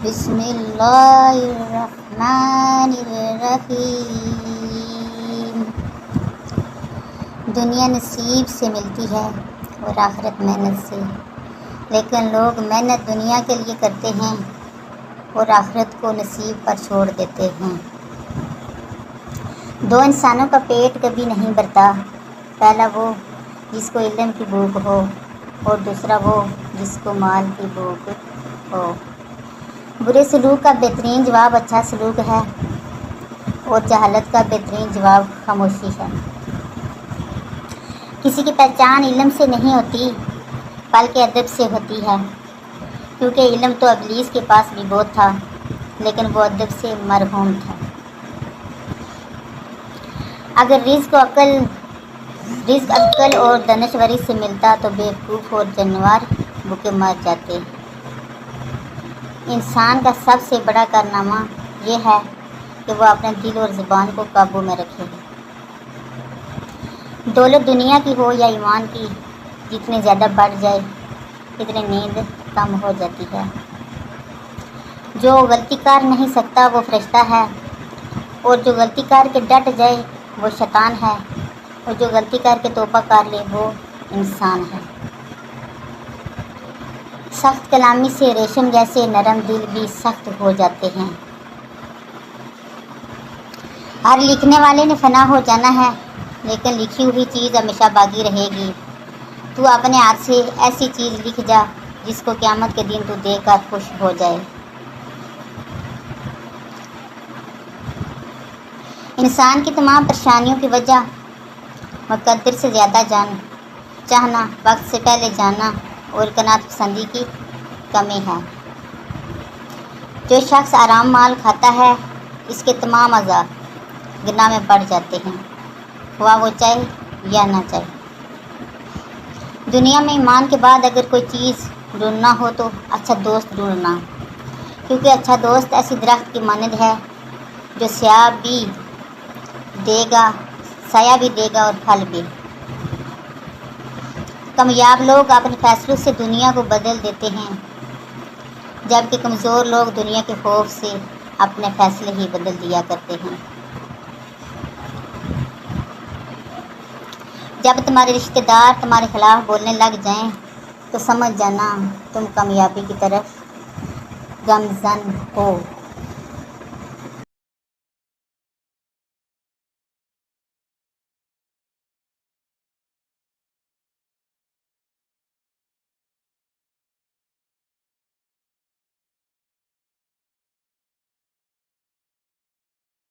بسم اللہ الرحمن الرحیم۔ دنیا نصیب سے ملتی ہے اور آخرت محنت سے، لیکن لوگ محنت دنیا کے لیے کرتے ہیں اور آخرت کو نصیب پر چھوڑ دیتے ہیں۔ دو انسانوں کا پیٹ کبھی نہیں بھرتا، پہلا وہ جس کو علم کی بھوک ہو اور دوسرا وہ جس کو مال کی بھوک ہو۔ برے سلوک کا بہترین جواب اچھا سلوک ہے اور جہالت کا بہترین جواب خاموشی ہے۔ کسی کی پہچان علم سے نہیں ہوتی بلکہ ادب سے ہوتی ہے، کیونکہ علم تو ابلیس کے پاس بھی بہت تھا لیکن وہ ادب سے مرحوم تھا۔ اگر رزق عقل اور دانشوری سے ملتا تو بیوقوف اور جانور بھوکے مر جاتے۔ انسان کا سب سے بڑا کارنامہ یہ ہے کہ وہ اپنے دل اور زبان کو قابو میں رکھے۔ دولت دنیا کی ہو یا ایمان کی، جتنی زیادہ بڑھ جائے اتنی نیند کم ہو جاتی ہے۔ جو غلطی کر نہیں سکتا وہ فرشتہ ہے، اور جو غلطی کر کے ڈٹ جائے وہ شیطان ہے، اور جو غلطی کر کے توبہ کر لے وہ انسان ہے۔ سخت کلامی سے ریشم جیسے نرم دل بھی سخت ہو جاتے ہیں۔ ہر لکھنے والے نے فنا ہو جانا ہے، لیکن لکھی ہوئی چیز ہمیشہ باقی رہے گی۔ تو اپنے ہاتھ سے ایسی چیز لکھ جا جس کو قیامت کے دن تو دیکھ کر خوش ہو جائے۔ انسان کی تمام پریشانیوں کی وجہ مقدر سے زیادہ چاہنا، وقت سے پہلے جانا اور قناعت پسندی کی کمی ہے۔ جو شخص آرام مال کھاتا ہے اس کے تمام اعضاء گناہ میں پڑ جاتے ہیں، خواہ وہ چاہے یا نہ چاہے۔ دنیا میں ایمان کے بعد اگر کوئی چیز ڈھونڈنا ہو تو اچھا دوست ڈھونڈنا، کیونکہ اچھا دوست ایسی درخت کی مانند ہے جو سایہ بھی دے گا اور پھل بھی۔ کامیاب لوگ اپنے فیصلوں سے دنیا کو بدل دیتے ہیں، جبکہ کمزور لوگ دنیا کے خوف سے اپنے فیصلے ہی بدل دیا کرتے ہیں۔ جب تمہارے رشتہ دار تمہارے خلاف بولنے لگ جائیں تو سمجھ جانا تم کامیابی کی طرف گامزن ہو۔